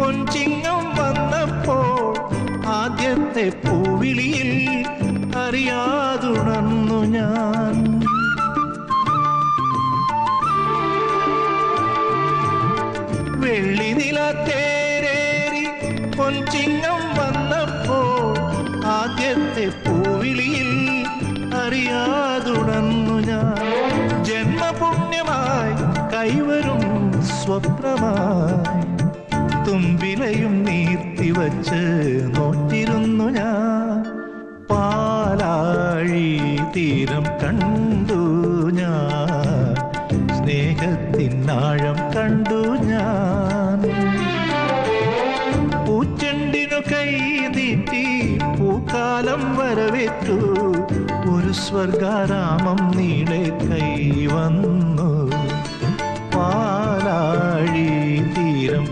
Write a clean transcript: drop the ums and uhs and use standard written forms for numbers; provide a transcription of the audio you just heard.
പൊൻചിങ്ങം വന്നപ്പോൾ ആദ്യത്തെ പൂവിളിയിൽ അറിയാതുണർന്നു ഞാൻ. വെള്ളിനില തേരേറി പൊൻചിങ്ങം വന്നപ്പോൾ ആദ്യത്തെ പൂവിളിയിൽ അറിയാതുണർന്നു ഞാൻ. ജന്മപുണ്യമായി കൈവരും സ്വപ്നമായി തുമ്പിലയും നീർത്തിവച്ച് നോറ്റിരുന്നു ഞാൻ. പാലാഴി തീരം കണ്ടു ഞാൻ, സ്നേഹത്തിനാഴം കണ്ടു ഞാൻ. പൂച്ചെണ്ടിനു കൈ നീട്ടി പൂക്കാലം വരവേറ്റു, ഒരു സ്വർഗാരാമം നീളെ കൈ വന്നു.